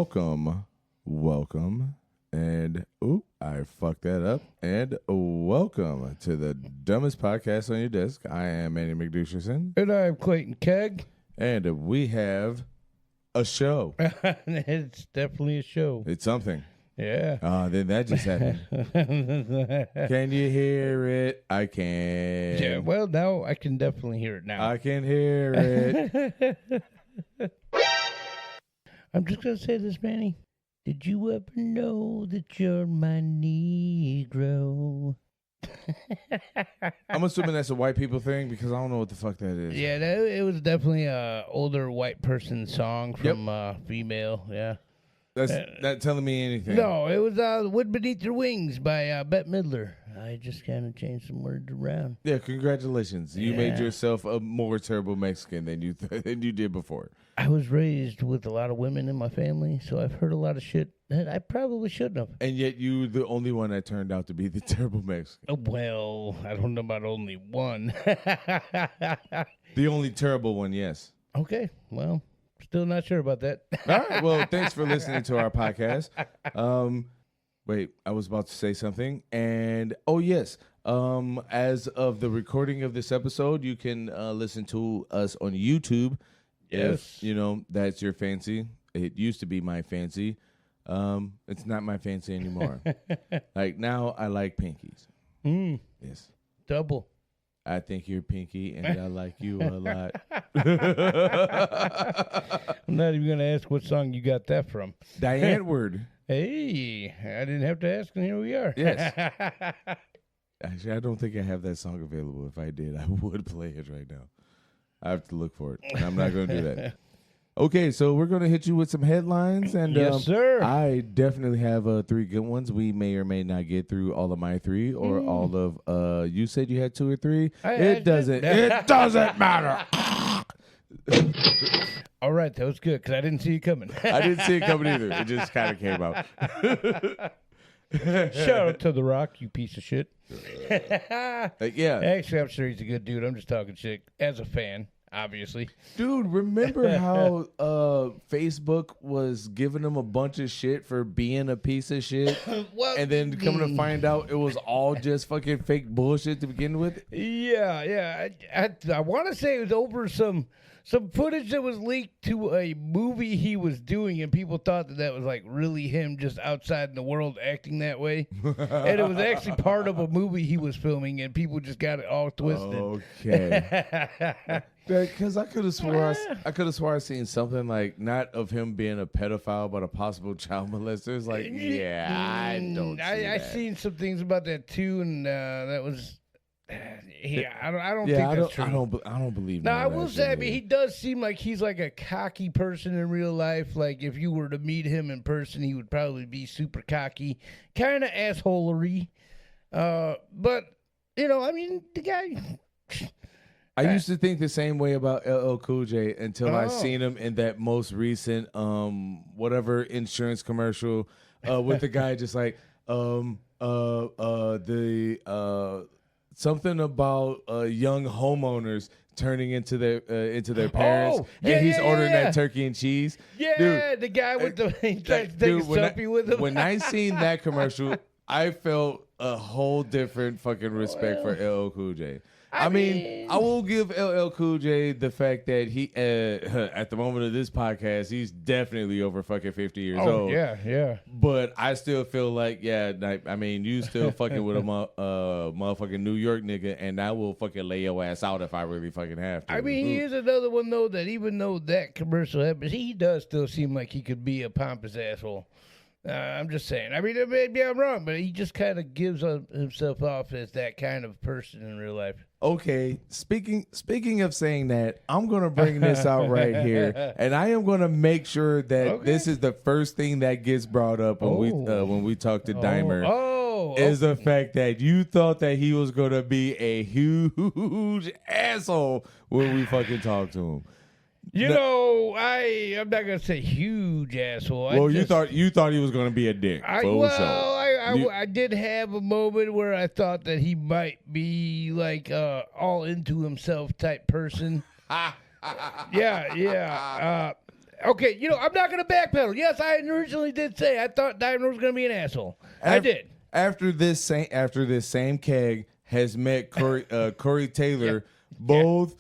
welcome, and I fucked that up. And welcome to the dumbest podcast on your desk. I am Manny McDoucherson. And I'm Clayton Kegg. And we have a show. It's definitely a show. It's something. Yeah. Then that just happened. Can you hear it? I can. Yeah, well, now I can definitely hear it now. I can hear it. I'm just going to say this, Manny. Did you ever know that you're my Negro? I'm assuming that's a white people thing because I don't know what the fuck that is. Yeah, it was definitely a older white person song from female, yeah. That's not telling me anything. No, it was Wood Beneath Your Wings by Bette Midler. I just kind of changed some words around. Yeah, congratulations. You made yourself a more terrible Mexican than you did before. I was raised with a lot of women in my family, so I've heard a lot of shit that I probably shouldn't have. And yet you were the only one that turned out to be the terrible Mexican. Well, I don't know about only one. The only terrible one, yes. Okay, well, still not sure about that. All right, well, thanks for listening to our podcast. Wait, I was about to say something. And, yes, as of the recording of this episode, you can listen to us on YouTube. Yes. If, that's your fancy. It used to be my fancy. It's not my fancy anymore. Like, now I like pinkies. Yes. Double. I think you're pinky, and I like you a lot. I'm not even going to ask what song you got that from. Diane Word. Hey, I didn't have to ask, and here we are. Yes. Actually, I don't think I have that song available. If I did, I would play it right now. I have to look for it, and I'm not going to do that. Okay, so we're going to hit you with some headlines. And yes, sir. I definitely have 3 good ones. We may or may not get through all of my 3 or all of, you said you had 2 or 3. It doesn't matter. All right, that was good, because I didn't see it coming. I didn't see it coming either. It just kind of came out. Shout out to The Rock, you piece of shit. Yeah. Actually, I'm sure he's a good dude. I'm just talking shit as a fan, obviously. Dude, remember how Facebook was giving him a bunch of shit for being a piece of shit? Well, and then coming to find out it was all just fucking fake bullshit to begin with? Yeah. I want to say it was over some footage that was leaked to a movie he was doing, and people thought that was like really him just outside in the world acting that way. And it was actually part of a movie he was filming, and people just got it all twisted. Okay. Because I could have swore I seen something like not of him being a pedophile, but a possible child molester. It's like, I don't. I seen some things about that too, and that was. Yeah, I don't think that's true. I don't believe. Now I will say, I mean, he does seem like he's like a cocky person in real life. Like if you were to meet him in person, he would probably be super cocky, kind of assholery. But I mean, the guy. I used to think the same way about LL Cool J until I seen him in that most recent whatever insurance commercial with the guy just like something about young homeowners turning into their parents, and he's ordering that turkey and cheese. Yeah, dude, the guy with the he tries to take a selfie with him. When I seen that commercial, I felt a whole different fucking respect for LL Cool J. I mean, I will give LL Cool J the fact that he, at the moment of this podcast, he's definitely over fucking 50 years old. Yeah. But I still feel like, you still fucking with a motherfucking New York nigga, and I will fucking lay your ass out if I really fucking have to. I mean, he is another one, though, that even though that commercial happens, he does still seem like he could be a pompous asshole. I'm just saying. I mean, maybe I'm wrong, but he just kind of gives himself off as that kind of person in real life. Okay, speaking of saying that, I'm going to bring this out right here, and I am going to make sure that this is the first thing that gets brought up when we talk to Dimer. Is the fact that you thought that he was going to be a huge asshole when we fucking talk to him. I'm not gonna say huge asshole. Well, you thought he was gonna be a dick. I did have a moment where I thought that he might be like all into himself type person. Yeah. Okay, I'm not going to backpedal. Yes, I originally did say I thought Diamond was going to be an asshole. I did. After this same keg has met Corey Taylor, both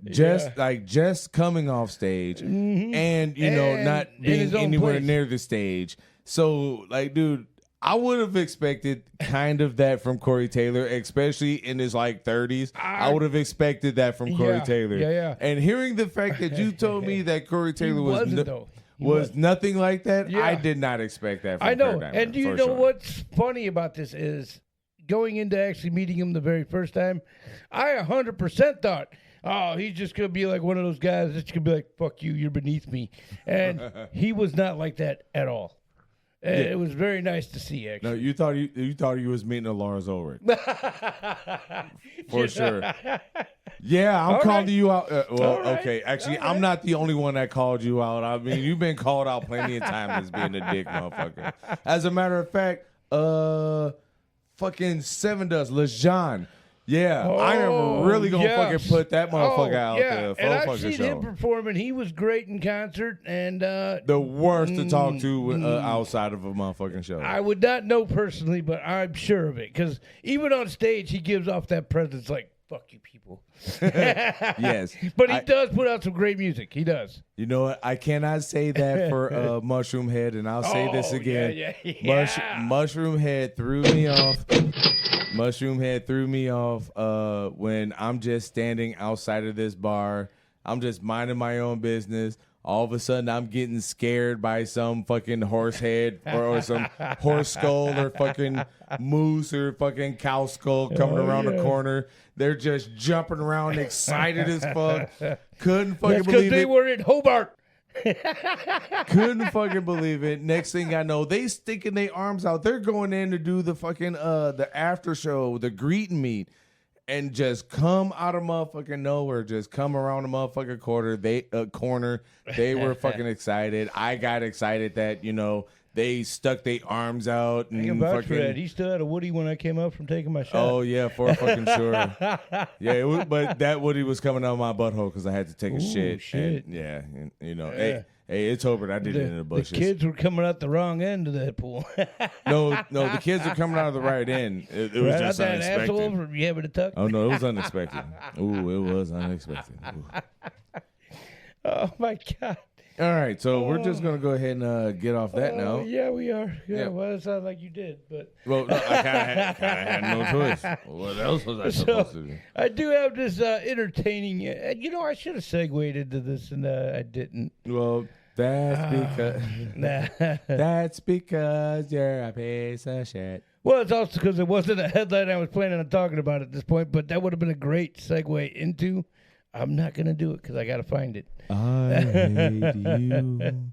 just coming off stage and not being anywhere near the stage. So like, dude, I would have expected kind of that from Corey Taylor, especially in his 30s. I would have expected that from Corey Taylor. Yeah. And hearing the fact that you told me that Corey Taylor was nothing like that, I did not expect that from I know. Diamond, and you know what's funny about this is going into actually meeting him the very first time, I 100% thought, oh, he's just going to be like one of those guys that's going to be like, fuck you, you're beneath me. And he was not like that at all. It was very nice to see, actually. No, you thought he was meeting a Lars Ulrich. For sure. Yeah, I'm calling you out. Okay. Actually, I'm not the only one that called you out. I mean, you've been called out plenty of times as being a dick motherfucker. As a matter of fact, fucking Seven Dust, LeJean. Yeah, I am really going to fucking put that motherfucker out there. And I've seen him perform, and he was great in concert. And the worst to talk to outside of a motherfucking show. I would not know personally, but I'm sure of it. Because even on stage, he gives off that presence like, fuck you people. Yes. But he does put out some great music. He does. You know what? I cannot say that for Mushroom Head, and I'll say this again. Mushroom Head threw me off. Mushroom Head threw me off when I'm just standing outside of this bar. I'm just minding my own business. All of a sudden, I'm getting scared by some fucking horse head or some horse skull or fucking moose or fucking cow skull coming around the corner. They're just jumping around excited as fuck. Couldn't fucking believe it. Because they were in Hobart. Couldn't fucking believe it. Next thing I know, they sticking their arms out. They're going in to do the fucking the after show, the greet and meet, and just come out of motherfucking nowhere, just come around the motherfucking corner. They were fucking excited. I got excited that they stuck their arms out and he still had a Woody when I came up from taking my shot. Oh yeah, for fucking sure. Yeah, but that Woody was coming out of my butthole because I had to take a shit. Shit. And, hey, it's over. I did it in the bushes. The kids were coming out the wrong end of that pool. No, the kids are coming out of the right end. It was just that unexpected. asshole from you having a tuck? Oh no, it was unexpected. Ooh, it was unexpected. Ooh. Oh my God. All right, so we're just gonna go ahead and get off that now. Yeah, we are. Yeah, well, it sounds like you did, but no, I kind of had no choice. What else was I supposed to do? I do have this entertaining. I should have segued into this, and I didn't. Well, that's because you're a piece of shit. Well, it's also because it wasn't a headline I was planning on talking about at this point, but that would have been a great segue into. I'm not gonna do it because I gotta find it. I hate you.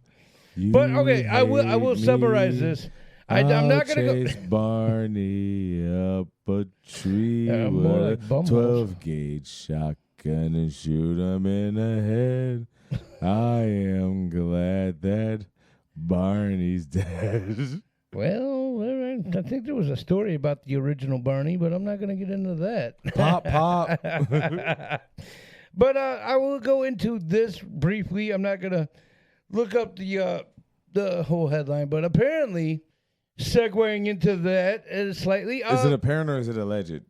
But okay, I will summarize this. I'm not gonna chase Barney up a tree with a 12 gauge shotgun and shoot him in the head. I am glad that Barney's dead. Well, I think there was a story about the original Barney, but I'm not gonna get into that. Pop. But I will go into this briefly. I'm not going to look up the whole headline, but apparently, segueing into that slightly. Is it apparent or is it alleged?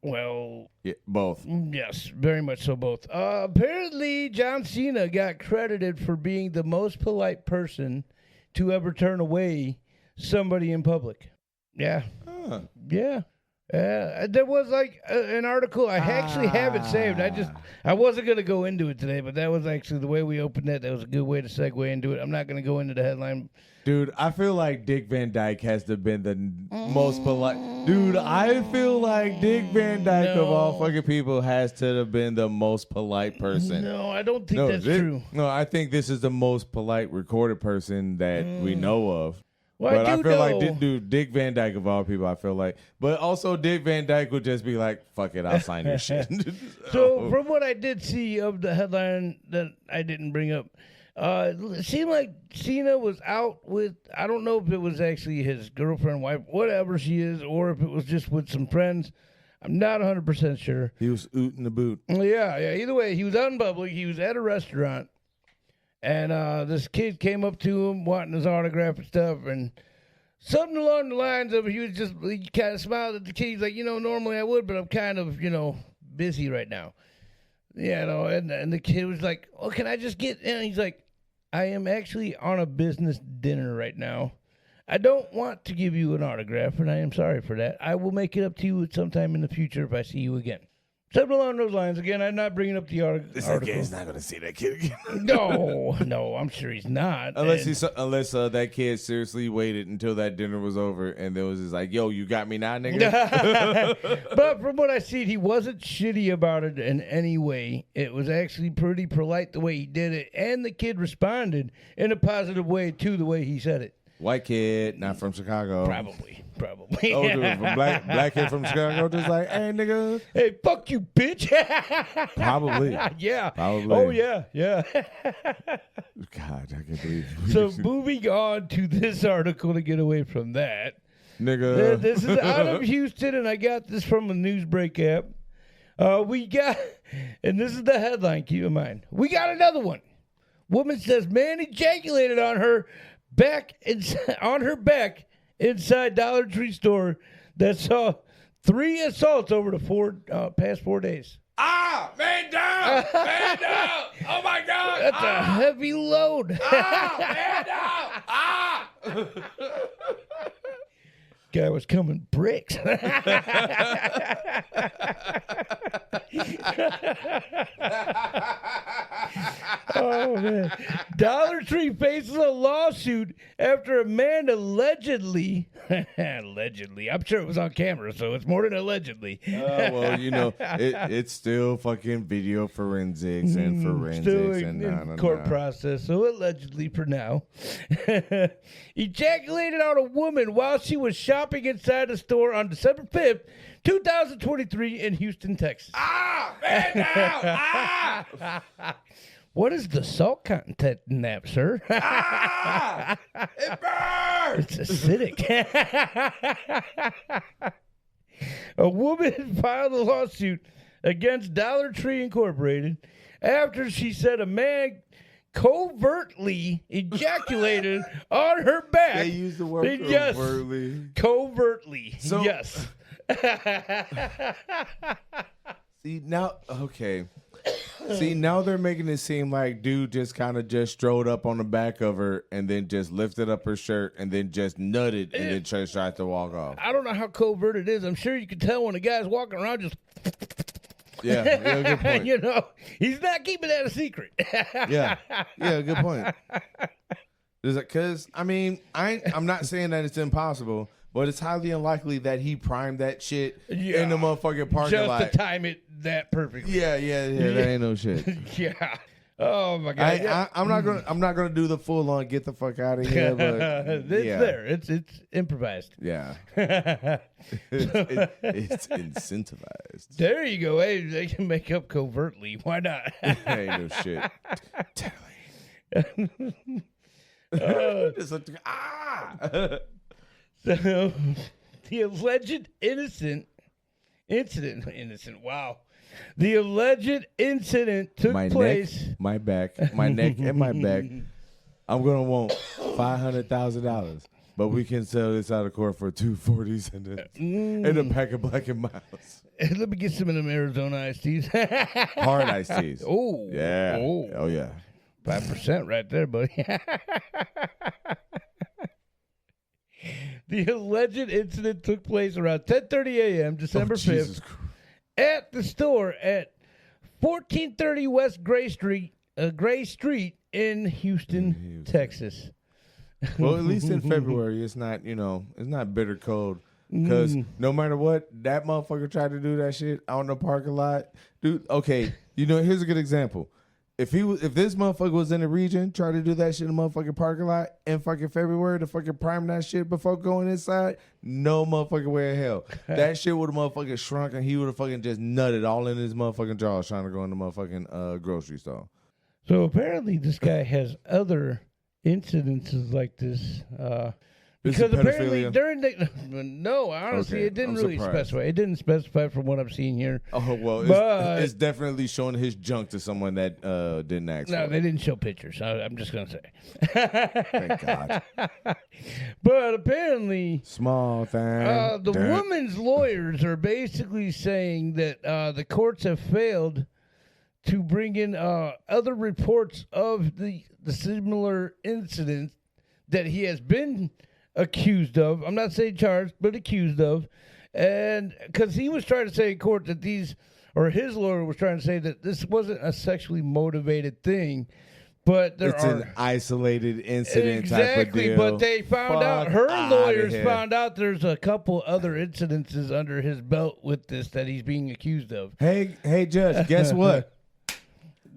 Well, yeah, both. Yes, very much so both. Apparently, John Cena got credited for being the most polite person to ever turn away somebody in public. Yeah. Huh. Yeah. There was an article. I actually have it saved. I wasn't going to go into it today, but that was actually the way we opened it. That was a good way to segue into it. I'm not going to go into the headline. Dude, I feel like Dick Van Dyke has to have been the most polite. Dude, I feel like Dick Van Dyke of all fucking people has to have been the most polite person. No, I don't think that's true. No, I think this is the most polite recorded person that we know of. Well, but I feel like, Dick Van Dyke of all people, I feel like. But also, Dick Van Dyke would just be like, fuck it, I'll sign your shit. So, from what I did see of the headline that I didn't bring up, it seemed like Cena was out with, I don't know if it was actually his girlfriend, wife, whatever she is, or if it was just with some friends. I'm not 100% sure. He was ooting the boot. Yeah. Either way, he was out in public. He was at a restaurant. And this kid came up to him wanting his autograph and stuff, and something along the lines of he kind of smiled at the kid. He's like, normally I would, but I'm kind of, busy right now. And the kid was like, "Oh, can I just get?" And he's like, "I am actually on a business dinner right now. I don't want to give you an autograph, and I am sorry for that. I will make it up to you at some time in the future if I see you again." Something along those lines. Again, I'm not bringing up the article. He's not going to see that kid again. No, I'm sure he's not. Unless that kid seriously waited until that dinner was over and then was just like, "Yo, you got me now, nigga." But from what I see, he wasn't shitty about it in any way. It was actually pretty polite the way he did it, and the kid responded in a positive way to the way he said it. White kid, not from Chicago. Probably. Oh, dude, black kid from Chicago, just like, "Hey, nigga. Hey, fuck you, bitch." Probably. Yeah. Probably. Oh, yeah. God, I can't believe it. So moving on to this article to get away from that. Nigga. This is out of Houston, and I got this from a Newsbreak app. And this is the headline, keep in mind. We got another one. Woman says man ejaculated on her back inside Dollar Tree store that saw 3 assaults over the past 4 days. Man down! Man down! Oh my God! That's a heavy load. Man down! Guy was coming bricks. Oh, man. Dollar Tree faces a lawsuit after a man allegedly, I'm sure it was on camera, so it's more than allegedly. Well, it's still fucking video forensics and Still and in court process, so allegedly for now. Ejaculated on a woman while she was shopping inside a store on December 5th, 2023 in Houston, Texas. Man down! What is the salt content in that, sir? It burns! It's acidic. A woman filed a lawsuit against Dollar Tree Incorporated after she said a man covertly ejaculated on her back. They use the word yes, covertly. Covertly. So, yes. See, now, okay. See, now they're making it seem like dude just kind of just strode up on the back of her and then just lifted up her shirt and then just nutted and then just tried to walk off. I don't know how covert it is. I'm sure you can tell when a guy's walking around just... Yeah, good point. He's not keeping that a secret. Yeah, good point. Because, I'm not saying that it's impossible, but it's highly unlikely that he primed that shit in the motherfucking parking lot. Just to time it that perfectly. Yeah, that ain't no shit. Yeah. Oh my God. I'm not gonna do the full on get the fuck out of here. But it's there. It's improvised. Yeah. it's incentivized. There you go. Hey, they can make up covertly. Why not? Ain't no shit. So the alleged incident. Wow. The alleged incident took place. My neck, and my back. I'm gonna want $500,000, but we can sell this out of court for $240 and a pack of Black and Miles. Let me get some of them Arizona iced teas. Hard iced teas. Oh yeah. Oh yeah. 5% right there, buddy. The alleged incident took place around 10:30 a.m. December 5th at the store at 1430 West Gray Street in Houston, Texas. Well, at least in February, it's not bitter cold. Because no matter what, that motherfucker tried to do that shit out in the parking lot. Dude, okay, here's a good example. If this motherfucker was in the region, try to do that shit in the motherfucking parking lot in fucking February to fucking prime that shit before going inside, no motherfucking way in hell. That shit would have motherfucking shrunk and he would have fucking just nutted all in his motherfucking jaws trying to go in the motherfucking grocery store. So apparently this guy has other incidences like this. Because apparently during the no, honestly, it didn't really specify. It didn't specify from what I'm seeing here. Oh well, it's definitely showing his junk to someone that didn't ask. No, for they didn't show pictures. I'm just gonna say. Thank God. But apparently, small thing. The woman's lawyers are basically saying that the courts have failed to bring in other reports of the similar incidents that he has been accused of. I'm not saying charged, but accused of. And because he was trying to say in court that his lawyer was trying to say that this wasn't a sexually motivated thing, but it's an isolated incident exactly, type of deal. But they found out, her lawyers found out there's a couple other incidences under his belt with this that he's being accused of. Hey, Judge, guess what?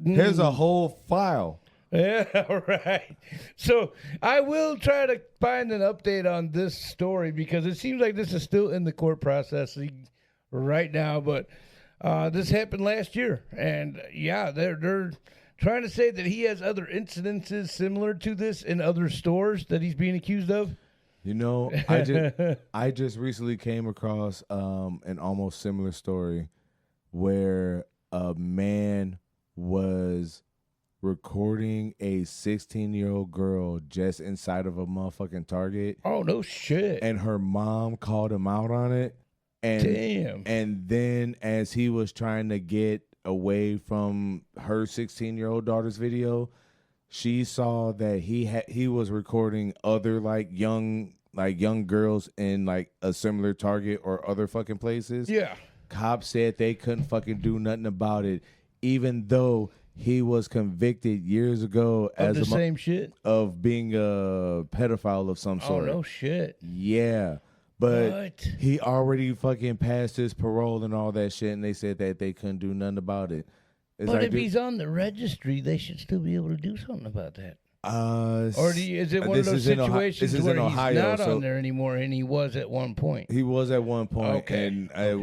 Here's a whole file. Yeah, right. So I will try to find an update on this story because it seems like this is still in the court processing right now. But this happened last year, and yeah, they're trying to say that he has other incidences similar to this in other stores that he's being accused of. You know, I just recently came across an almost similar story where a man was recording a 16-year-old girl just inside of a motherfucking Target. Oh, no shit. And her mom called him out on it. And, damn. And then as he was trying to get away from her 16-year-old daughter's video, she saw that he was recording other young girls in a similar Target or other fucking places. Yeah. Cops said they couldn't fucking do nothing about it, even though he was convicted years ago of the same shit of being a pedophile of some sort. Oh no shit. Yeah. But he already fucking passed his parole and all that shit, and they said that they couldn't do nothing about it. But if he's on the registry, they should still be able to do something about that. Or is it one of those situations where he's not on there anymore, and he was at one point? He was at one point, okay. And I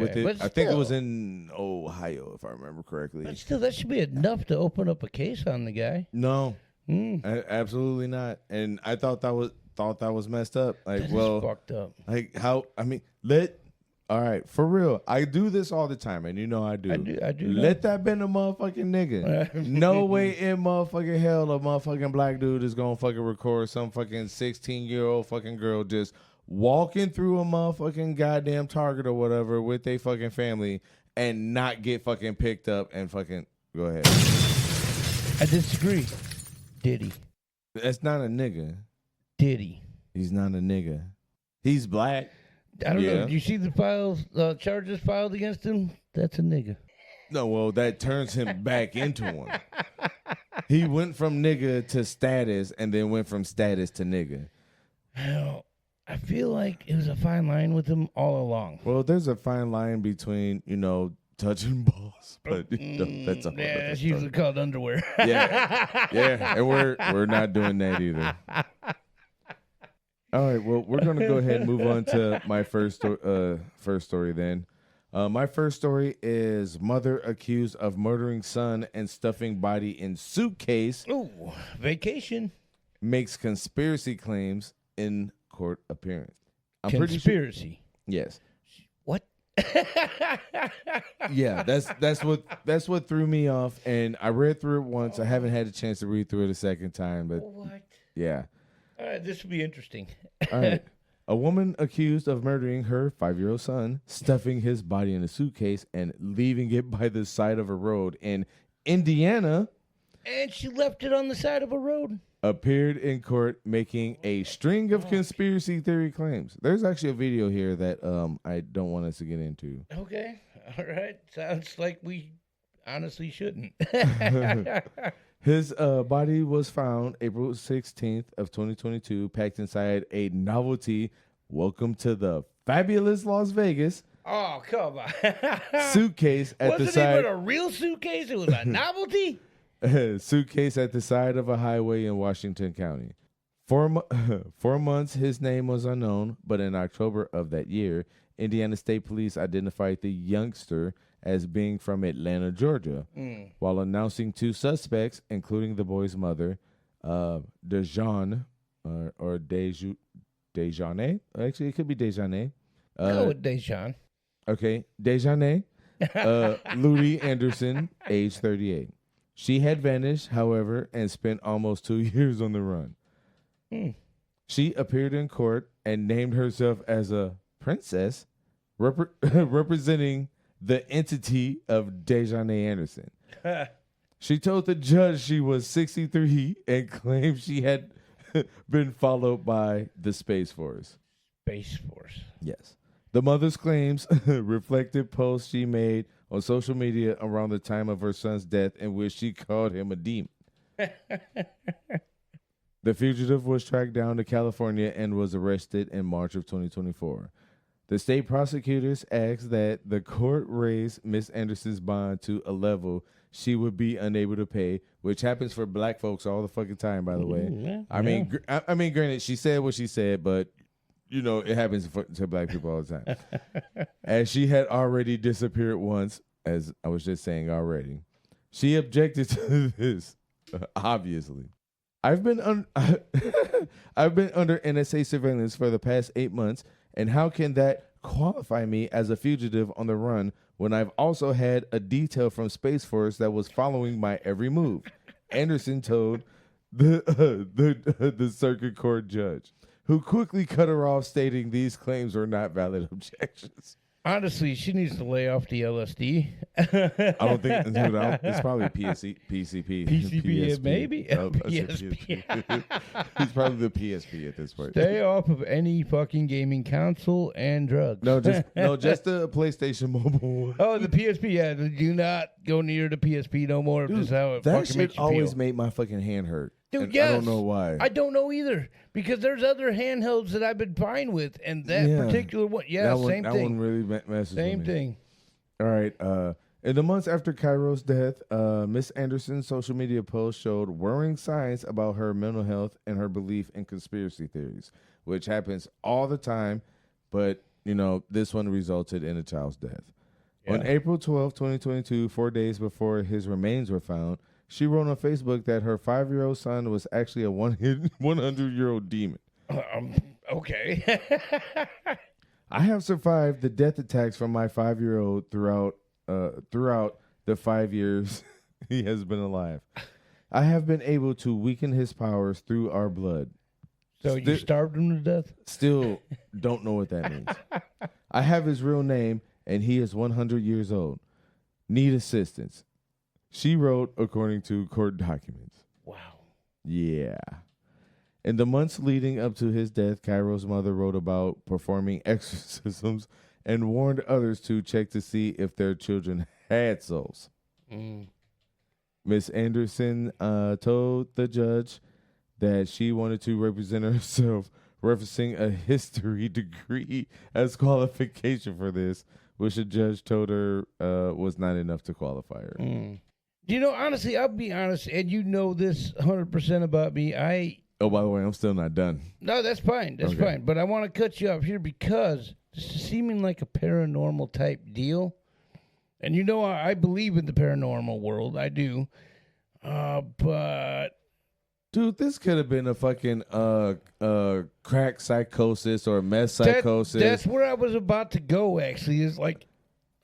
think it was in Ohio, if I remember correctly. But still, that should be enough to open up a case on the guy. No, absolutely not. And I thought that was messed up. That is fucked up. All right, for real. I do this all the time, and you know I do. I do. Let that been a motherfucking nigga. No way in motherfucking hell a motherfucking black dude is gonna fucking record some fucking 16-year-old fucking girl just walking through a motherfucking goddamn Target or whatever with their fucking family and not get fucking picked up and fucking go ahead. I disagree. Diddy. That's not a nigga. Diddy. He's not a nigga. He's black. I don't know. Do you see the charges filed against him? That's a nigga. No, well, that turns him back into one. He went from nigga to status and then went from status to nigga. Well, I feel like it was a fine line with him all along. Well, there's a fine line between, touching balls, but that's a it's usually called underwear. yeah, and we're not doing that either. All right, well, we're going to go ahead and move on to my first story then. My first story is mother accused of murdering son and stuffing body in suitcase. Ooh, vacation. Makes conspiracy claims in court appearance. Conspiracy? Yes. What? Yeah, that's what threw me off, and I read through it once. I haven't had a chance to read through it a second time, but what? Yeah. All right, this will be interesting. All right. A woman accused of murdering her 5-year-old son, stuffing his body in a suitcase, and leaving it by the side of a road in Indiana. And she left it on the side of a road. Appeared in court making a string of conspiracy theory claims. There's actually a video here that I don't want us to get into. Okay. All right. Sounds like we honestly shouldn't. His body was found April 16th of 2022, packed inside a novelty "Welcome to the Fabulous Las Vegas" Oh, come on. suitcase at the side. Wasn't even a real suitcase. It was a novelty. Suitcase at the side of a highway in Washington County. 4 months, his name was unknown, but in October of that year, Indiana State Police identified the youngster as being from Atlanta, Georgia, while announcing 2 suspects, including the boy's mother, Dejan, or Desjardins. Actually, it could be Desjardins. Go with Deshaun. Okay, Desjardins. Ludi Anderson, age 38. She had vanished, however, and spent almost 2 years on the run. She appeared in court and named herself as a princess, representing the entity of Desjardins Anderson. She told the judge she was 63 and claimed she had been followed by the Space Force. Space Force. Yes. The mother's claims reflected posts she made on social media around the time of her son's death in which she called him a demon. The fugitive was tracked down to California and was arrested in March of 2024. The state prosecutors asked that the court raise Miss Anderson's bond to a level she would be unable to pay, which happens for black folks all the fucking time, by the way. Yeah, I mean, granted, she said what she said, but you know, it happens to black people all the time. As she had already disappeared once, as I was just saying already. She objected to this, obviously. I've been under NSA surveillance for the past 8 months, and how can that qualify me as a fugitive on the run when I've also had a detail from Space Force that was following my every move? Anderson told the circuit court judge, who quickly cut her off, stating these claims were not valid objections. Honestly, she needs to lay off the LSD. I don't think it's probably PCP. PCP, maybe. PSP. He's probably the PSP at this point. Stay off of any fucking gaming console and drugs. No, just the PlayStation Mobile. Oh, the PSP. Yeah, do not go near the PSP no more. Dude, is how it that fucking makes shit you always feel. made my fucking hand hurt. Dude, yes. I don't know why. I don't know either, because there's other handhelds that I've been fine with, and that particular one, same thing. That one really messes with me. Same thing. All right. In the months after Cairo's death, Miss Anderson's social media posts showed worrying signs about her mental health and her belief in conspiracy theories, which happens all the time, but, you know, this one resulted in a child's death. Yeah. On April 12, 2022, 4 days before his remains were found, she wrote on Facebook that her 5-year-old son was actually a 100-year-old demon. Okay. I have survived the death attacks from my 5-year-old throughout the 5 years he has been alive. I have been able to weaken his powers through our blood. So you starved him to death? Still don't know what that means. I have his real name, and he is 100 years old. Need assistance. She wrote, according to court documents. Wow. Yeah. In the months leading up to his death, Cairo's mother wrote about performing exorcisms and warned others to check to see if their children had souls. Miss Anderson told the judge that she wanted to represent herself, referencing a history degree as qualification for this, which the judge told her was not enough to qualify her. You know, honestly, I'll be honest, and you know this 100% about me. Oh, by the way, I'm still not done. No, that's fine. That's fine. But I want to cut you off here because this is seeming like a paranormal type deal. And you know, I believe in the paranormal world. I do. But dude, this could have been a fucking crack psychosis or meth psychosis. That's where I was about to go. Actually, is like,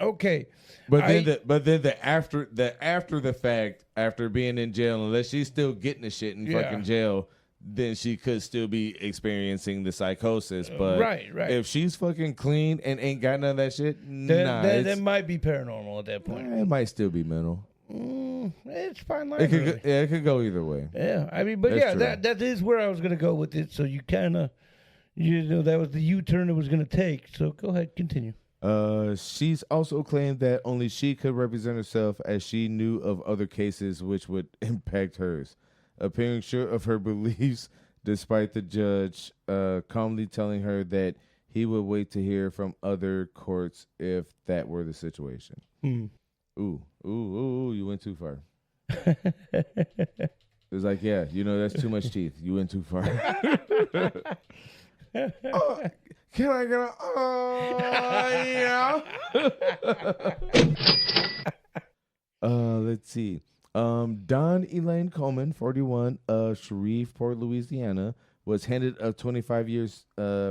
okay, but then after the fact, after being in jail, unless she's still getting the shit in fucking jail, then she could still be experiencing the psychosis. But right. If she's fucking clean and ain't got none of that shit, that might be paranormal at that point. It might still be mental. It's fine line. It could go either way. Yeah, I mean, but that is where I was going to go with it. So you kind of, that was the U-turn it was going to take. So go ahead, continue. She's also claimed that only she could represent herself, as she knew of other cases which would impact hers. Appearing sure of her beliefs, despite the judge calmly telling her that he would wait to hear from other courts if that were the situation. Ooh, you went too far. It's like, yeah, that's too much teeth. You went too far. Can I get yeah? Let's see. Don Elaine Coleman, 41, of Shreveport, Louisiana, was handed a 25 years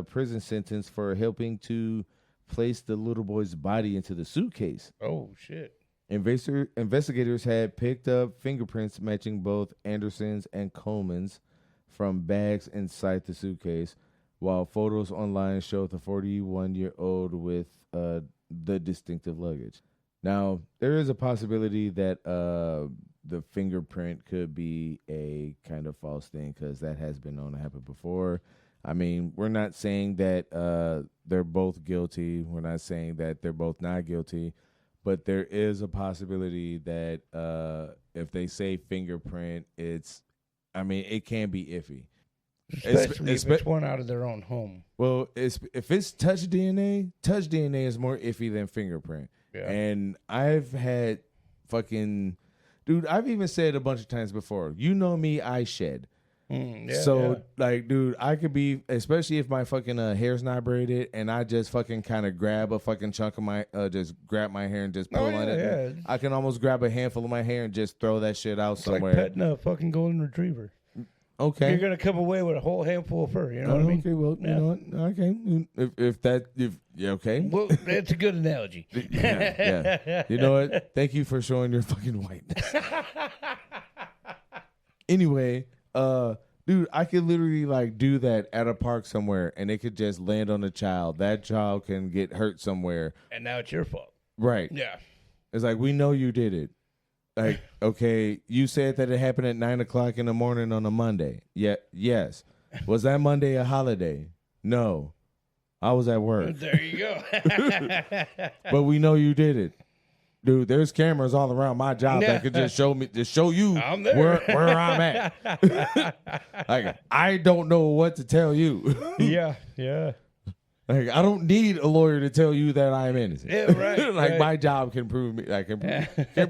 prison sentence for helping to place the little boy's body into the suitcase. Oh, shit. Investigators had picked up fingerprints matching both Anderson's and Coleman's from bags inside the suitcase, while photos online showed the 41-year-old with the distinctive luggage. Now, there is a possibility that the fingerprint could be a kind of false thing because that has been known to happen before. I mean, we're not saying that they're both guilty. We're not saying that they're both not guilty. But there is a possibility that if they say fingerprint, it can be iffy. Especially if it's one out of their own home. Well, if it's touch DNA is more iffy than fingerprint. Yeah. And I've had dude, I've even said a bunch of times before, you know me, I shed. Like, dude, I could be, especially if my fucking hair's not braided and I just fucking kind of grab a fucking chunk of my, just grab my hair and just pull on it. Yeah. I can almost grab a handful of my hair and just throw that shit out somewhere. Like petting a fucking golden retriever. Okay. You're going to come away with a whole handful of fur, you know what I mean? Okay, well, you know what? Okay. Okay. Well, that's a good analogy. Yeah. You know what? Thank you for showing your fucking whiteness. Anyway, dude, I could literally like do that at a park somewhere and it could just land on a child. That child can get hurt somewhere. And now it's your fault. Right. Yeah. It's like, we know you did it. Like, okay, you said that it happened at 9:00 in the morning on a Monday. Yeah. Yes. Was that Monday a holiday? No. I was at work. There you go. But we know you did it. Dude, there's cameras all around my job that could just show you where I'm at. Like, I don't know what to tell you. Yeah. Like, I don't need a lawyer to tell you that I'm innocent. Yeah, right. Like, my job can prove me. I can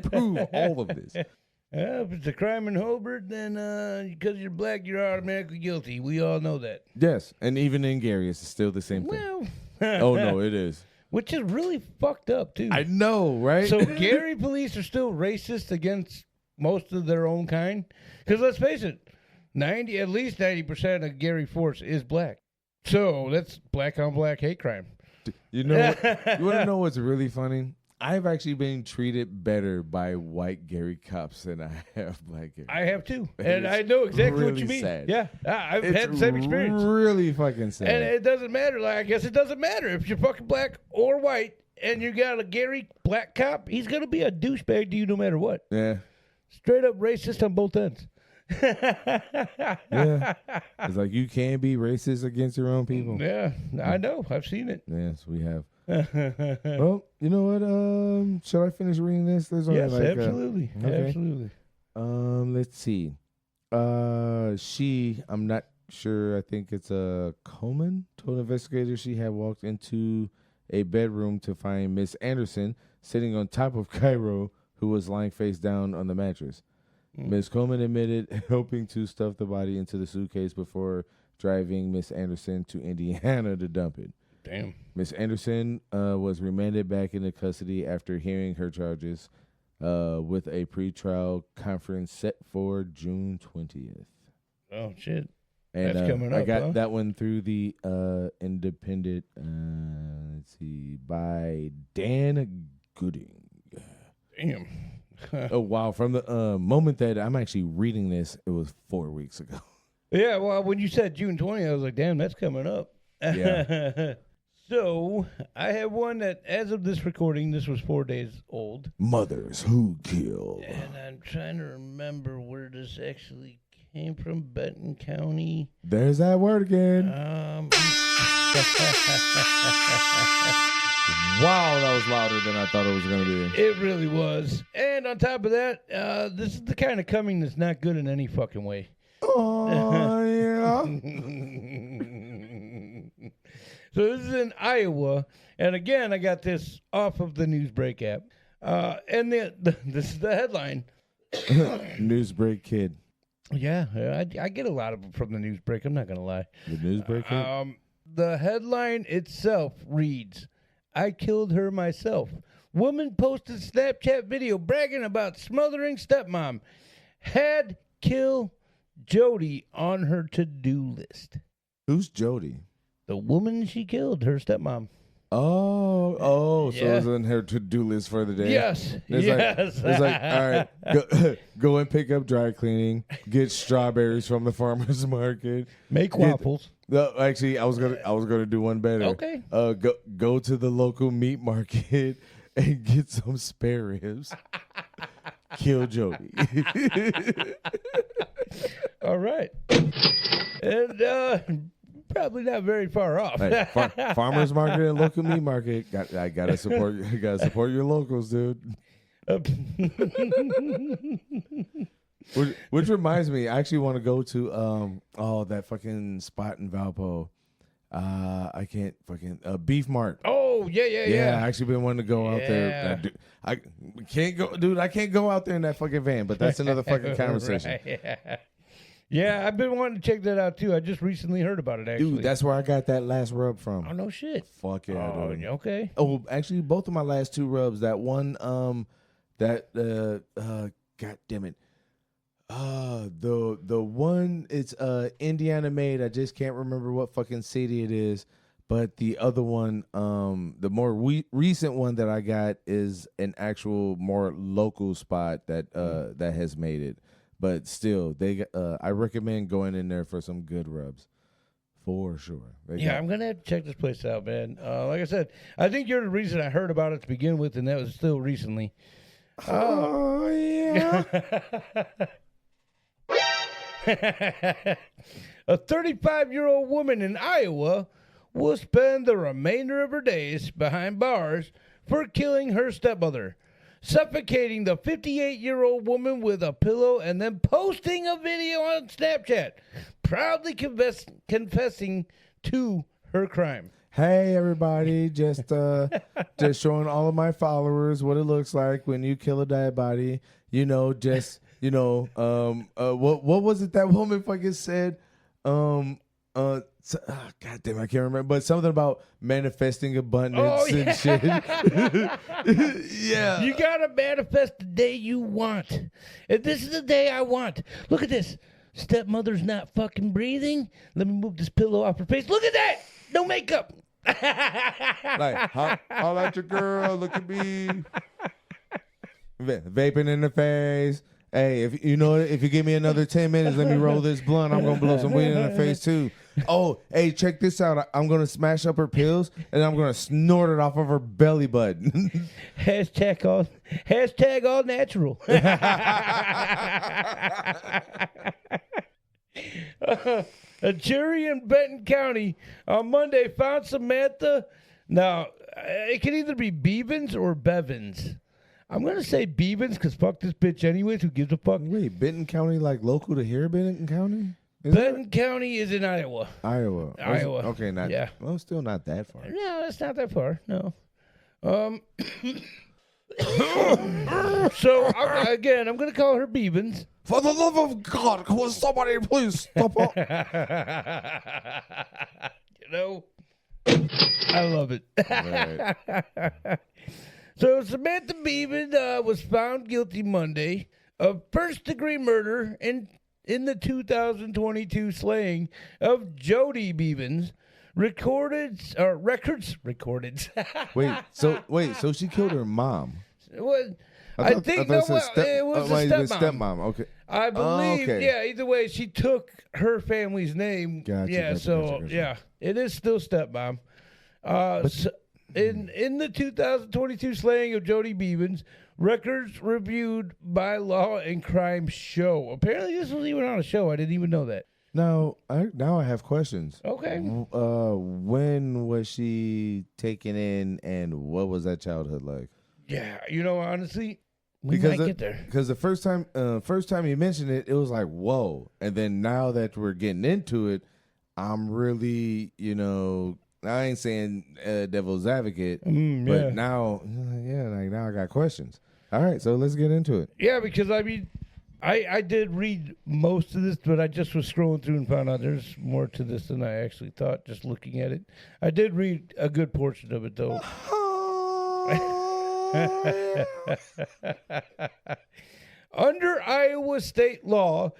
prove all of this. If it's a crime in Hobart, then because you're black, you're automatically guilty. We all know that. Yes, and even in Gary, it's still the same thing. Well, oh no, it is. Which is really fucked up too. I know, right? So Gary police are still racist against most of their own kind. Because let's face it, at least 90% of Gary force is black. So that's black on black hate crime. You know, you want to know what's really funny? I've actually been treated better by white Gary cops than I have black Gary. I have too, and I know exactly really what you mean. Sad. Yeah, I've had the same experience. Really fucking sad. And it doesn't matter. Like, I guess it doesn't matter if you're fucking black or white, and you got a Gary black cop. He's gonna be a douchebag to you no matter what. Yeah, straight up racist on both ends. Yeah, it's like you can be racist against your own people. Yeah, I know. I've seen it. Yes, we have. Well, you know what? Shall I finish reading this? There's yes, like, absolutely. Okay. Absolutely. Let's see. I'm not sure. I think it's a Coleman told investigators she had walked into a bedroom to find Miss Anderson sitting on top of Cairo, who was lying face down on the mattress. Miss Coleman admitted helping to stuff the body into the suitcase before driving Miss Anderson to Indiana to dump it. Damn. Miss Anderson was remanded back into custody after hearing her charges with a pretrial conference set for June 20th. Oh, shit. And that's coming up, I got that one through the Independent, let's see, by Dan Gooding. Damn. Oh, wow. From the moment that I'm actually reading this, it was 4 weeks ago. Yeah, well, when you said June 20th, I was like, damn, that's coming up. Yeah. So, I have one that, as of this recording, this was 4 days old. Mothers Who Kill. And I'm trying to remember where this actually came from. Benton County. There's that word again. Wow, that was louder than I thought it was going to be. It really was. And on top of that, this is the kind of coming that's not good in any fucking way. Oh, yeah. So this is in Iowa. And again, I got this off of the Newsbreak app. And this is the headline. Newsbreak kid. Yeah, I get a lot of them from the Newsbreak. I'm not going to lie. The Newsbreak kid? The headline itself reads, I killed her myself. Woman posted Snapchat video bragging about smothering stepmom. Had kill Jody on her to-do list? Who's Jody? The woman she killed, her stepmom. So Yeah. it's on her to-do list for the day. Yes. It's like, all right, go and pick up dry cleaning, get strawberries from the farmer's market, Make waffles. No, actually, I was gonna do one better. Okay. Go to the local meat market and get some spare ribs. Kill Jody. All right. And probably not very far off. Hey, farmers market and local meat market. I gotta support. You gotta support your locals, dude. Which reminds me, I actually want to go to that fucking spot in Valpo. I can't fucking Beef Mart. Oh yeah. I actually been wanting to go out there. I can't go, dude. I can't go out there in that fucking van. But that's another fucking conversation. Right, yeah, I've been wanting to check that out too. I just recently heard about it. Actually, Dude, that's where I got that last rub from. Oh no shit. Fuck yeah, Oh, dude. okay. Oh, actually, both of my last two rubs. That one, god damn it. The one, it's Indiana made. I just can't remember what fucking city it is. But the other one, the more recent one that I got is an actual more local spot that that has made it. But still, I recommend going in there for some good rubs, for sure. I'm gonna have to check this place out, man. Like I said, I think you're the reason I heard about it to begin with, and that was still recently. Oh yeah. A 35-year-old woman in Iowa will spend the remainder of her days behind bars for killing her stepmother, suffocating the 58-year-old woman with a pillow and then posting a video on Snapchat, proudly confessing to her crime. Hey everybody, just showing all of my followers what it looks like when you kill a dead body. What was it that woman fucking said? God damn, I can't remember, but something about manifesting abundance and shit. Yeah. You gotta manifest the day you want. And this is the day I want. Look at this. Stepmother's not fucking breathing. Let me move this pillow off her face. Look at that. No makeup. Like, holla at your girl. Look at me. Vaping in the face. Hey, if you give me another 10 minutes, let me roll this blunt. I'm gonna blow some weed in her face too. Oh, hey, check this out. I'm gonna smash up her pills and I'm gonna snort it off of her belly button. Hashtag all natural. A jury in Benton County on Monday found Samantha. Now, it can either be Beavens or Bevins. I'm going to say Beavens because fuck this bitch anyways. Who gives a fuck? Wait, Benton County like local to here, Benton County? Benton County is in Iowa. Iowa. Okay, yeah. Well, still not that far. No, it's not that far. No. So, again, I'm going to call her Beavens. For the love of God, will somebody please stop up? I love it. Right. So Samantha Beavens was found guilty Monday of first-degree murder in the 2022 slaying of Jody Beavens. Records. So she killed her mom. I think it was a stepmom. Okay. I believe, okay. yeah, either way, she took her family's name. Gotcha. It is still stepmom. In the 2022 slaying of Jody Beavens, records reviewed by Law and Crime show. Apparently, this was even on a show. I didn't even know that. Now I have questions. Okay. When was she taken in, and what was that childhood like? Yeah, honestly, we might get there. Because the first time you mentioned it, it was like, whoa. And then now that we're getting into it, I'm really, I ain't saying devil's advocate, but now I got questions. All right, so let's get into it. Yeah, because I did read most of this, but I just was scrolling through and found out there's more to this than I actually thought, just looking at it. I did read a good portion of it, though. Under Iowa state law,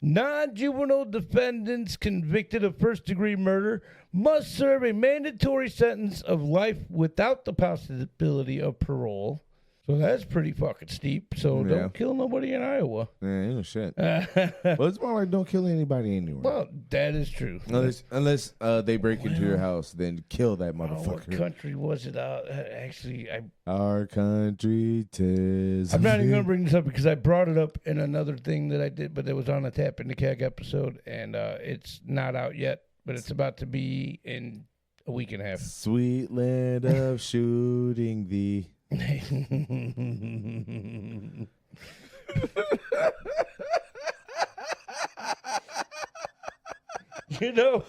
Non-juvenile defendants convicted of first-degree murder must serve a mandatory sentence of life without the possibility of parole. So that's pretty fucking steep. So don't kill nobody in Iowa. Yeah, ain't no shit. Well, it's more like don't kill anybody anywhere. Well, that is true. Unless they break into your house, then kill that motherfucker. What country was it? Actually, Our country 'tis. I'm not even going to bring this up because I brought it up in another thing that I did, but it was on a Tap in the Keg episode, and it's not out yet, but it's about to be in a week and a half. Sweet land of shooting thee. You know,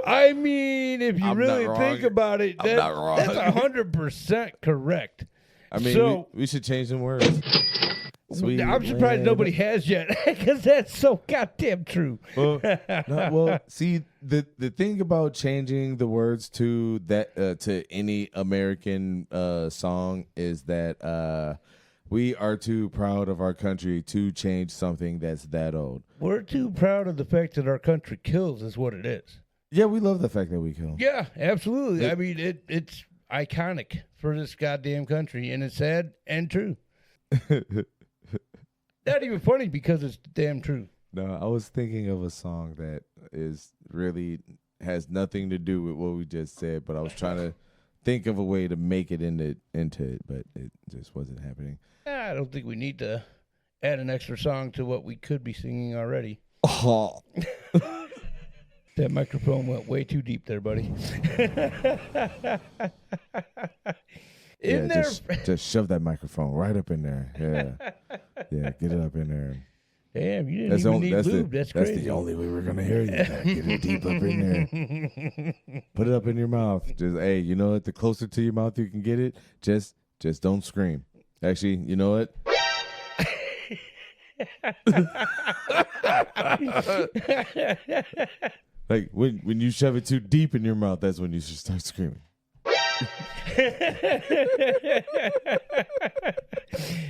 I mean, if you I'm really not think wrong. about it, I'm not wrong. that's 100% correct. I mean, So- we should change some words. Sweet I'm surprised land nobody has yet, because that's so goddamn true. Well, see, the thing about changing the words to that to any American song is that we are too proud of our country to change something that's that old. We're too proud of the fact that our country kills is what it is. Yeah, we love the fact that we kill. Yeah, absolutely. I mean, it's iconic for this goddamn country, and it's sad and true. Not even funny because it's damn true. No, I was thinking of a song that is really has nothing to do with what we just said, but I was trying to think of a way to make it into it, but it just wasn't happening. I don't think we need to add an extra song to what we could be singing already. Oh. That microphone went way too deep there, buddy. Just shove that microphone right up in there. Yeah, get it up in there. Damn, you didn't even need lube. That's crazy. That's the only way we're gonna hear you. Get it deep up in there. Put it up in your mouth. Just you know what? The closer to your mouth you can get it, just don't scream. Actually, you know what? Like when you shove it too deep in your mouth, that's when you should start screaming.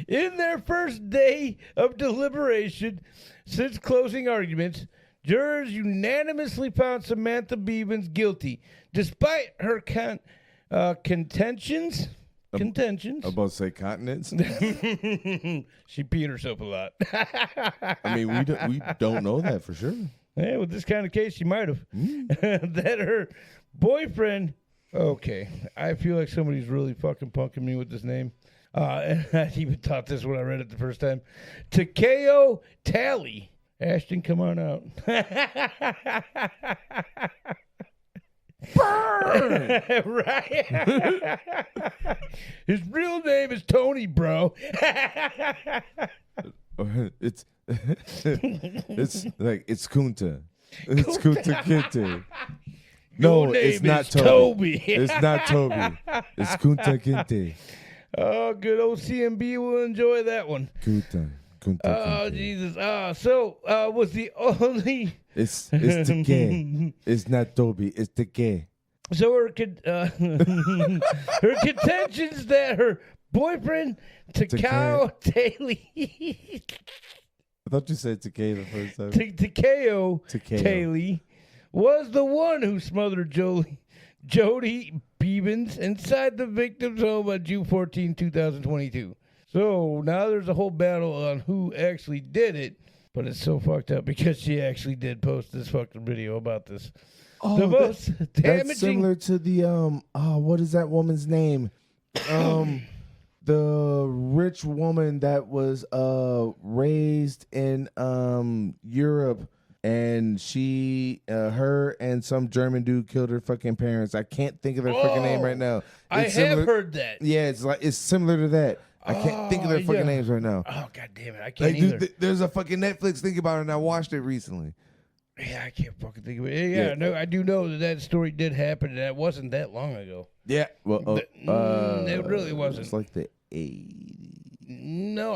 In their first day of deliberation since closing arguments, jurors unanimously found Samantha Beavens guilty, despite her contentions. Contentions. About to say continents. She peed herself a lot. I mean, we don't know that for sure. Yeah, with this kind of case, she might have. That her boyfriend. Okay, I feel like somebody's really fucking punking me with this name. And I even thought this when I read it the first time. Takeo Tally. Ashton, come on out. Burn! Right. His real name is Tony, bro. It's like it's Kunta. It's Kunta Kinte. No, it's not Toby. It's not Toby. It's Kunta Kinte. Oh, good old CMB will enjoy that one. Kunta Oh, Kinte. Jesus. Was the only... It's the gay. It's not Toby. It's the gay. So her contentions that her boyfriend, Takeo Taylor... I thought you said Takei the first time. Takeo Taylor was the one who smothered Jody Beavens inside the victim's home on June 14, 2022. So now there's a whole battle on who actually did it, but it's so fucked up because she actually did post this fucking video about this. Oh, the most damaging. That's similar to the what is that woman's name? The rich woman that was raised in Europe, and she her and some German dude killed her fucking parents. I can't think of their fucking name right now. I have heard that. Yeah, it's similar to that. I can't think of their fucking names right now. Oh, god damn it, I can't Like, either. dude, there's a fucking Netflix thing about it, and I watched it recently. Yeah, I can't fucking think of it. Yeah, no, I do know that story did happen, and that wasn't that long ago. Yeah, well, it really wasn't. It's like the 80s. No,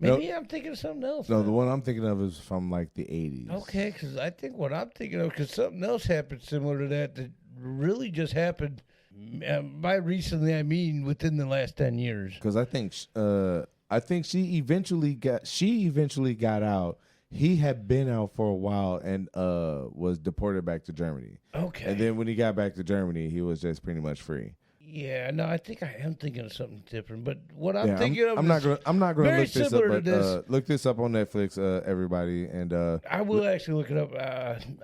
maybe I'm thinking of something else. No, the one I'm thinking of is from like the 80s. Okay, because I think what I'm thinking of, because something else happened similar to that really just happened. By recently, I mean within the last 10 years. Because I think she eventually got out, he had been out for a while and was deported back to Germany. Okay. And then when he got back to Germany, he was just pretty much free. Yeah, no, I think I am thinking of something different. But what I'm thinking of I'm not gonna very look this up, similar to but this. look this up on Netflix, everybody. And I will actually look it up.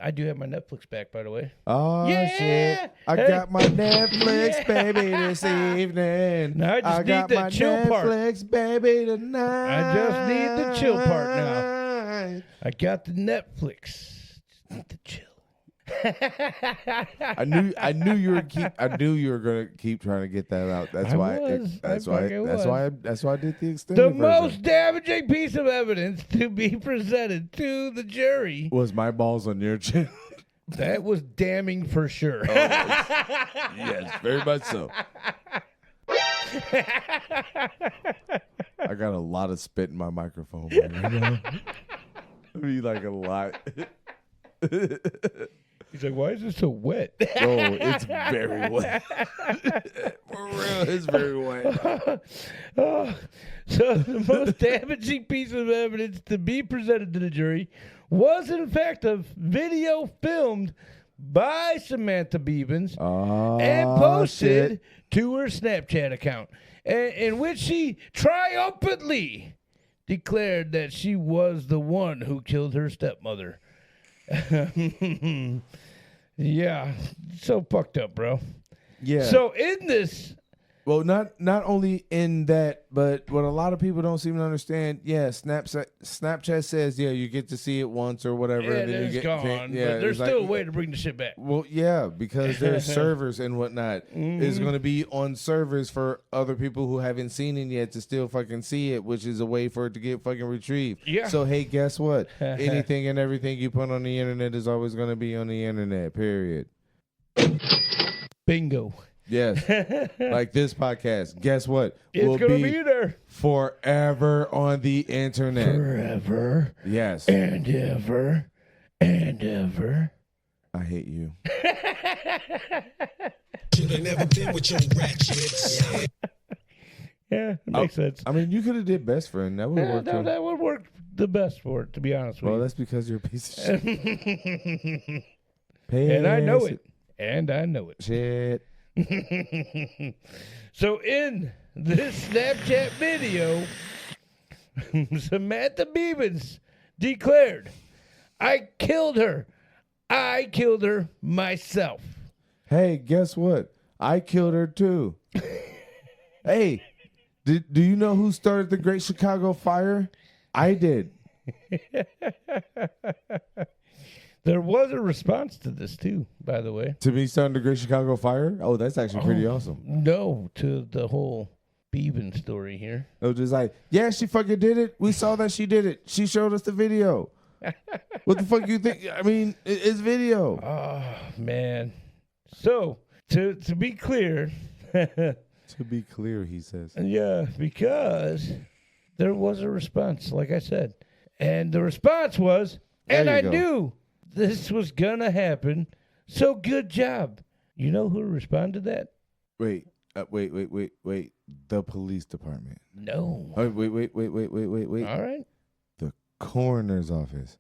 I do have my Netflix back, by the way. oh Yeah! shit, I Hey! got my Netflix baby this evening. Now I just need got the my chill part. Netflix baby tonight. I just need the chill part now. I got the Netflix. Just need the chill. I knew you were gonna keep trying to get that out. That's why I did the extended The version. most damaging piece of evidence to be presented to the jury. Was my balls on your chin? That was damning for sure. Yes, very much so. I got a lot of spit in my microphone. Man. I mean, like a lot. He's like, why is it so wet? Oh, it's very wet. For real, it's very wet. So the most damaging piece of evidence to be presented to the jury was, in fact, a video filmed by Samantha Beebens and posted to her Snapchat account, in which she triumphantly declared that she was the one who killed her stepmother. Yeah, so fucked up, bro. Yeah. So in this, Well, not only in that, but what a lot of people don't seem to understand. Yeah, Snapchat says you get to see it once or whatever. yeah, and then it's you get gone. yeah, But there's it's still like, a way to bring the shit back. Well, yeah, because there's servers and whatnot. It's going to be on servers for other people who haven't seen it yet to still fucking see it, which is a way for it to get fucking retrieved. Yeah. So, hey, guess what? Anything and everything you put on the internet is always going to be on the internet, period. Bingo. Yes. Like this podcast. Guess what? It's Will going to be there. forever on the internet. Forever. Yes. And ever. And ever. I hate you. Should've never been with your ratchets. Yeah, it makes sense. I mean, you could have did best friend. That would Yeah, work. too. that would work the best for it, to be honest Well, with that's because you're a piece of shit. you. And I know it. And I know it. Shit. So in this Snapchat video, Samantha Beebens declared, I killed her. I killed her myself. Hey, guess what? I killed her too. Hey, do you know who started the Great Chicago Fire? I did. There was a response to this too, by the way. To me starting the Great Chicago Fire? Oh, that's actually pretty awesome. No, to the whole Beebens story here. It was just like, yeah, she fucking did it. We saw that she did it. She showed us the video. What the fuck you think? I mean, it's video. Oh, man. So, to be clear, To be clear, he says. yeah, because there was a response, like I said. And the response was, and There I you go. knew this was going to happen, so good job. You know who responded to that? Wait. The police department. No. Oh, wait. All right. The coroner's office.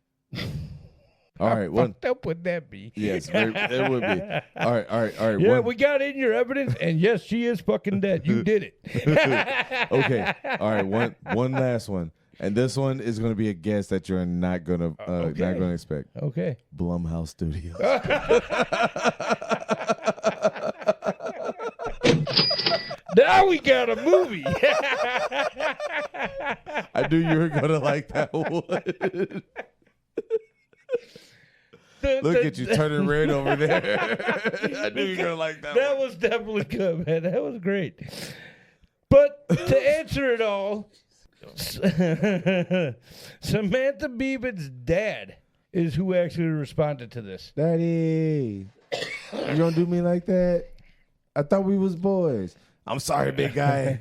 All How right. One. fucked up would that be? Yes, it would be. All right. Yeah, one. we got in your evidence, and yes, she is fucking dead. You did it. Okay. All right. One last one, and this one is going to be a guess that you're not gonna not gonna expect. Okay. Blumhouse Studios. Now we got a movie. I knew you were gonna like that one. Look at you turning red over there. I knew you were gonna like that. That one. was definitely good, man. That was great. But to answer it all, Samantha Beebens' dad is who actually responded to this. Daddy, you gonna do me like that? I thought we was boys. I'm sorry, big guy.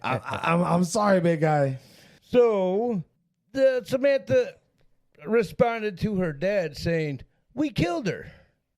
I'm sorry, big guy. So Samantha responded to her dad saying, we killed her.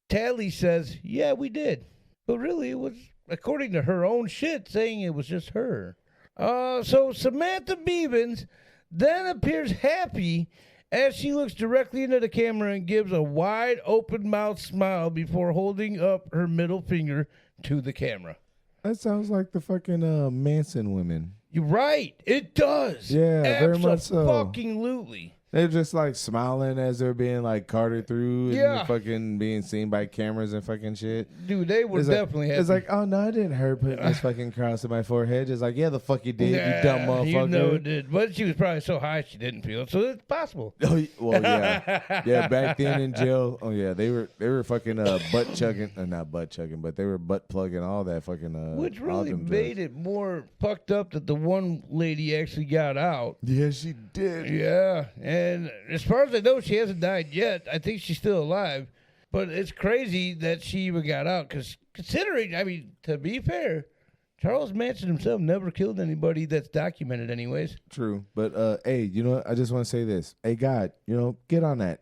Tally says, yeah, we did. But really, it was, according to her own shit, saying it was just her. So Samantha Beebens then appears happy as she looks directly into the camera and gives a wide open mouth smile before holding up her middle finger to the camera. That sounds like the fucking Manson women. You're right. It does. Yeah, very much so. Fucking-lutely. They're just like smiling as they're being like carted through and fucking being seen by cameras and fucking shit. Dude, they were definitely happy. It's like, oh no, I didn't hurt putting this fucking cross in my forehead. Just like, yeah, the fuck you did, you dumb motherfucker. You know it did. But she was probably so high she didn't feel it, so it's possible. Oh, well, yeah. Yeah, back then in jail, oh yeah, they were fucking butt chugging, not butt chugging, but they were butt plugging all that fucking which really made it more fucked up that the one lady actually got out. Yeah, she did. Yeah, and as far as I know, she hasn't died yet. I think she's still alive. But it's crazy that she even got out. Because considering, I mean, to be fair, Charles Manson himself never killed anybody that's documented anyways. True. But, hey, you know what? I just want to say this. Hey, God, you know, get on that.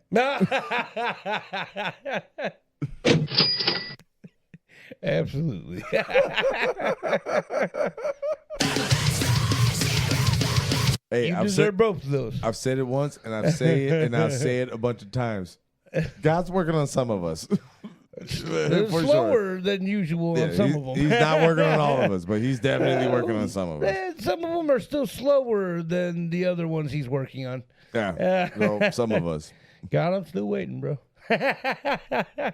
Absolutely. Hey, you deserve both of those. I've said it once, and I've said it, and I'll say it a bunch of times. God's working on some of us. They're slower than usual on some of them. He's not working on all of us, but he's definitely working on some of us. Some of them are still slower than the other ones he's working on. Yeah, well, some of us. God, I'm still waiting, bro. Hey,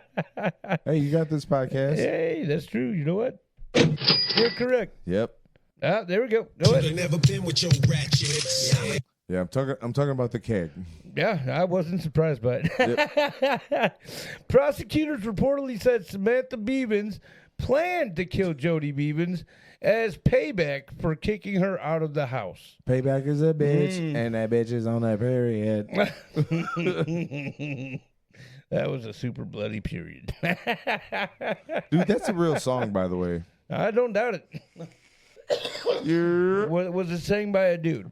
you got this podcast. Hey, that's true. You know what? You're correct. Yep. Ah, there we go. Go ahead. Never been with your ratchets. Yeah, I'm talking about the keg. Yeah, I wasn't surprised by it. Yep. Prosecutors reportedly said Samantha Beavens planned to kill Jody Beavens as payback for kicking her out of the house. Payback is a bitch, and that bitch is on that period. That was a super bloody period. Dude, that's a real song, by the way. I don't doubt it. Was it sang by a dude?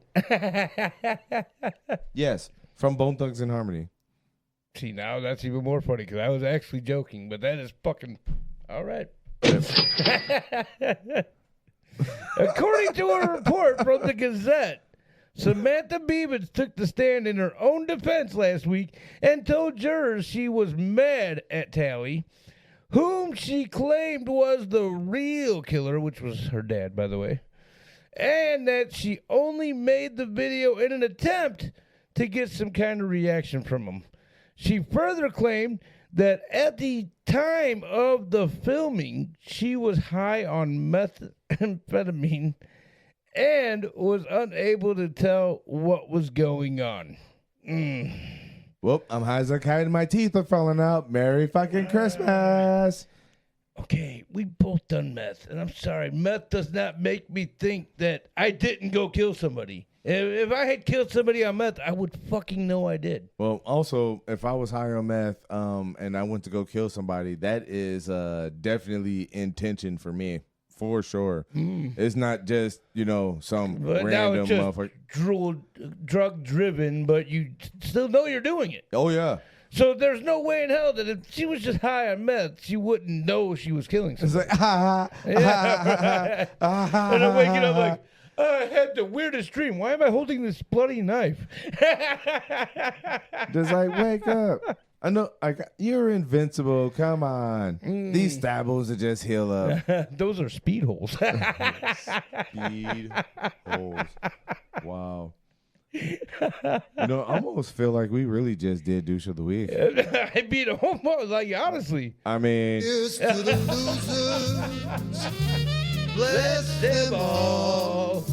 Yes, from Bone Thugs and Harmony. See, now that's even more funny because I was actually joking, but that is fucking all right. According to a report from the Gazette, Samantha Beavens took the stand in her own defense last week and told jurors she was mad at Tally, whom she claimed was the real killer, which was her dad, by the way, and that she only made the video in an attempt to get some kind of reaction from him. She further claimed that at the time of the filming, she was high on methamphetamine and was unable to tell what was going on. Well, I'm high as a kite and my teeth are falling out. Merry fucking Christmas. Okay, we both done meth, and I'm sorry, meth does not make me think that I didn't go kill somebody. If I had killed somebody on meth, I would fucking know I did. Well, also, if I was high on meth and I went to go kill somebody, that is definitely intention for me. For sure. It's not just, some but random now it's just motherfucker. Drug driven, but you still know you're doing it. Oh, yeah. So there's no way in hell that if she was just high on meth, she wouldn't know she was killing somebody. It's like, and I'm waking up like, I had the weirdest dream. Why am I holding this bloody knife? Just like, wake up. I know, you're invincible. Come on. These stabbles will just heal up. Those are speed holes. Speed holes. Wow. I almost feel like we really just did Douche of the Week. I beat a home like honestly. I mean, Here's to the losers. Bless them all.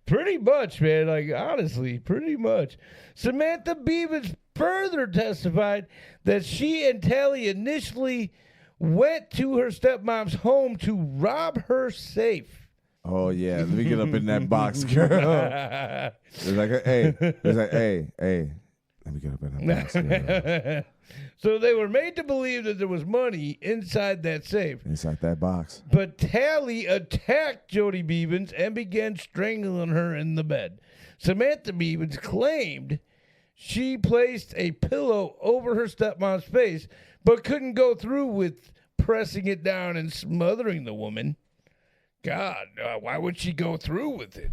Pretty much, man. Like, honestly, pretty much. Samantha Beavens further testified that she and Tally initially went to her stepmom's home to rob her safe. Oh, yeah. Let me get up in that box, girl. It's like, hey. Let me get up in that box, girl. So they were made to believe that there was money inside that safe. Inside that box. But Tally attacked Jody Beavens and began strangling her in the bed. Samantha Beavens claimed she placed a pillow over her stepmom's face, but couldn't go through with pressing it down and smothering the woman. God, why would she go through with it?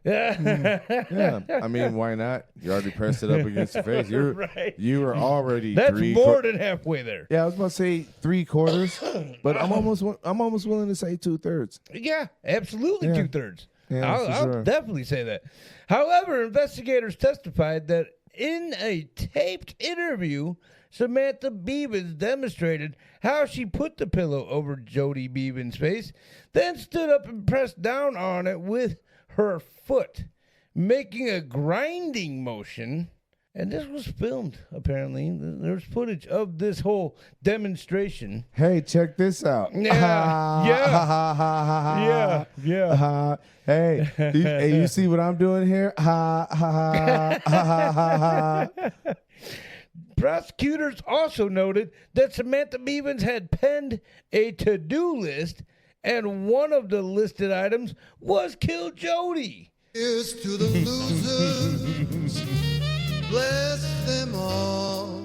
Yeah, I mean, why not? You already pressed it up against your face. Right. You were already That's more than halfway there. Yeah, I was about to say 3/4, but I'm almost willing to say 2/3. Yeah, absolutely 2/3. Yeah, I'll definitely say that. However, investigators testified that in a taped interview, Samantha Beavens demonstrated how she put the pillow over Jody Beavens' face, then stood up and pressed down on it with her foot, making a grinding motion. And this was filmed, apparently. There's footage of this whole demonstration. Hey, check this out. Yeah. Hey, you see what I'm doing here? Prosecutors also noted that Samantha Beavens had penned a to-do list, and one of the listed items was kill Jody. Here's to the losers. Bless them all.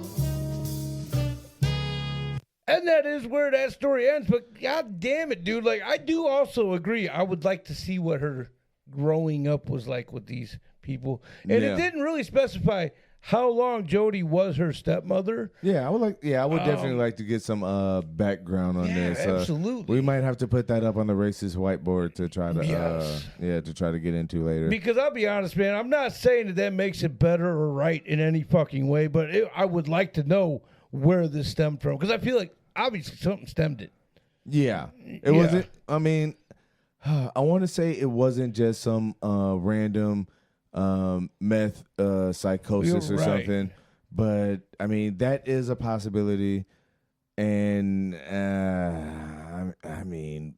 And that is where that story ends. But god damn it, dude. Like, I do also agree. I would like to see what her growing up was like with these people. And it didn't really specify how long Jody was her stepmother. Yeah, I would definitely like to get some background on this. Absolutely. We might have to put that up on the racist whiteboard to try to to get into later. Because I'll be honest, man, I'm not saying that makes it better or right in any fucking way, but I would like to know where this stemmed from, because I feel like obviously something stemmed it. Yeah, it wasn't. I mean, I want to say it wasn't just some random meth psychosis or something, but I mean that is a possibility. And I mean,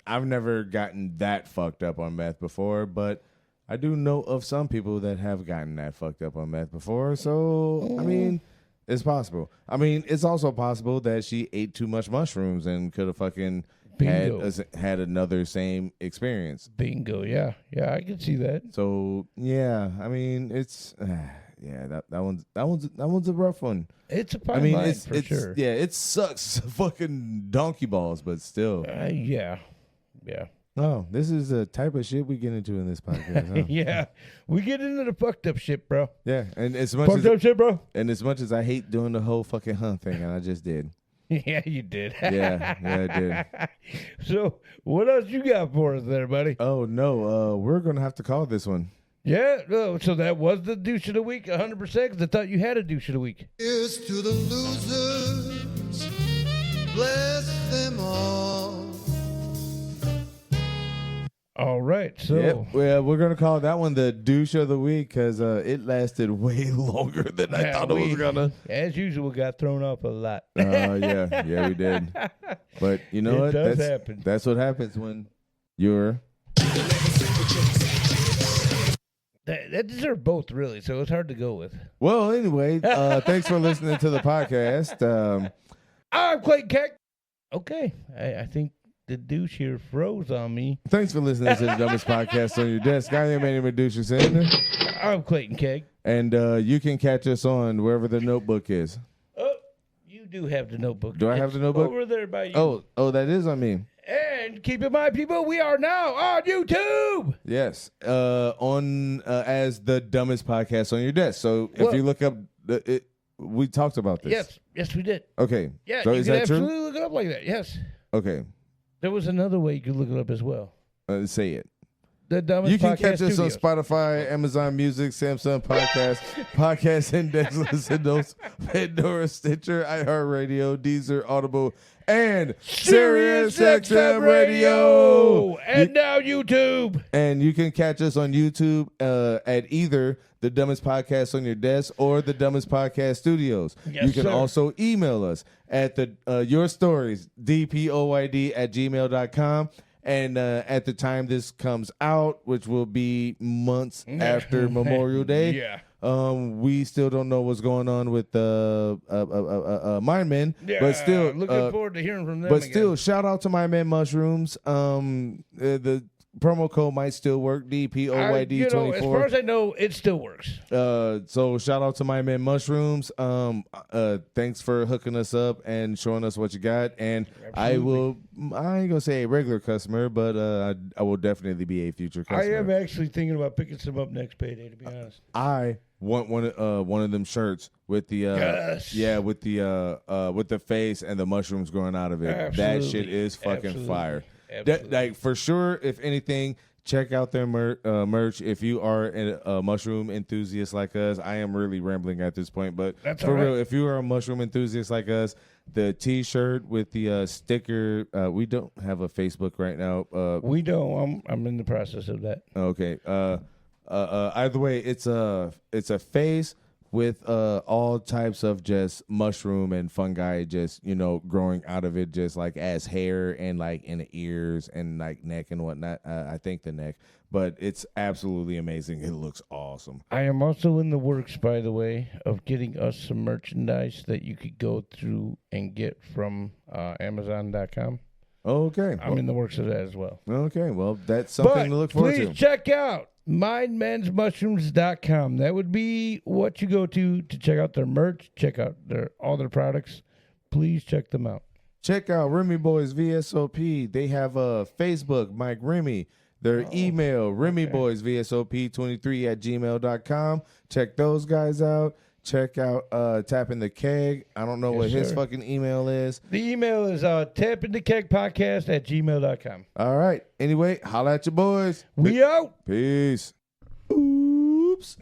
I've never gotten that fucked up on meth before, but I do know of some people that have gotten that fucked up on meth before. So I mean, it's possible. I mean, it's also possible that she ate too much mushrooms and could have fucking had another same experience. Bingo, yeah, I can see that. So yeah, I mean, it's that one's a rough one. It's a fine line for sure. Yeah, it sucks, fucking donkey balls, but still. Yeah. Oh, this is the type of shit we get into in this podcast. Huh? Yeah, we get into the fucked up shit, bro. Yeah, and as much as much as I hate doing the whole fucking thing, and I just did. Yeah, you did. yeah, I did. So, what else you got for us there, buddy? Oh, no, we're going to have to call this one. Yeah, so that was the douche of the week, 100%, because I thought you had a douche of the week. Here's to the losers. Bless them all. All right, so well, we're gonna call that one the douche of the week because it lasted way longer than I thought it was gonna. As usual, got thrown off a lot. Yeah, we did. But you know what? Does happen. That's what happens when you're. That deserved both, really. So it's hard to go with. Well, anyway, thanks for listening to the podcast. I'm Clayton Keck. Okay, I think the douche here froze on me. Thanks for listening to the dumbest podcast on your desk. I am Andy Douche. I'm Clayton Keg. And you can catch us on wherever the notebook is. Oh, you do have the notebook. Do I have the notebook? Over there by you. Oh, that is on me. And keep in mind, people, we are now on YouTube. Yes, on as the dumbest podcast on your desk. So if you look up, we talked about this. Yes, we did. Okay. Yeah, so you is can that absolutely true? look it up like that. Yes. Okay. There was another way you could look it up as well. Say it. The dumbest. You can podcast catch us studios. on Spotify, Amazon Music, Samsung Podcast Index, Listen Notes, Pandora, Stitcher, iHeartRadio, Deezer, Audible, and SiriusXM Radio. And now YouTube. And you can catch us on YouTube at either The Dumbest Podcast on Your Desk or The Dumbest Podcast Studios. Yes, you can sir. also email us at your stories, dpoyd@gmail.com. And at the time this comes out, which will be months after Memorial Day, we still don't know what's going on with Mind Men. Yeah, but still, looking forward to hearing from them. But still, shout out to My Man Mushrooms. The promo code might still work. DPOYD24. As far as I know, it still works. So shout out to My Men Mushrooms. Thanks for hooking us up and showing us what you got. And I ain't gonna say a regular customer, but I will definitely be a future customer. I am actually thinking about picking some up next payday, to be honest. I want one of them shirts with the with the face and the mushrooms growing out of it. Absolutely. That shit is fucking Absolutely. fire. Absolutely. Like for sure, if anything, check out their merch. If you are a mushroom enthusiast like us, I am really rambling at this point, but That's for all right. real, if you are a mushroom enthusiast like us, the T-shirt with the sticker. We don't have a Facebook right now. We don't. I'm in the process of that. Okay. Either way, it's a face with all types of just mushroom and fungi just growing out of it, just like as hair and like in the ears and like neck and whatnot. I think the neck, but it's absolutely amazing. It looks awesome. I am also in the works, by the way, of getting us some merchandise that you could go through and get from Amazon.com. Okay. I'm in the works of that as well. Okay, well, that's something to look forward please to. check out mindmensmushrooms.com. That would be what you go to check out their merch, check out all their products. Please check them out. Check out Remy Boys VSOP. They have a Facebook, Mike Remy. Their email, RemyBoysVSOP23@gmail.com. Check those guys out. Check out Tapping the Keg. I don't know what his fucking email is. The email is tappingthekegpodcast@gmail.com. All right. Anyway, holla at your boys. We out. Peace. Oops.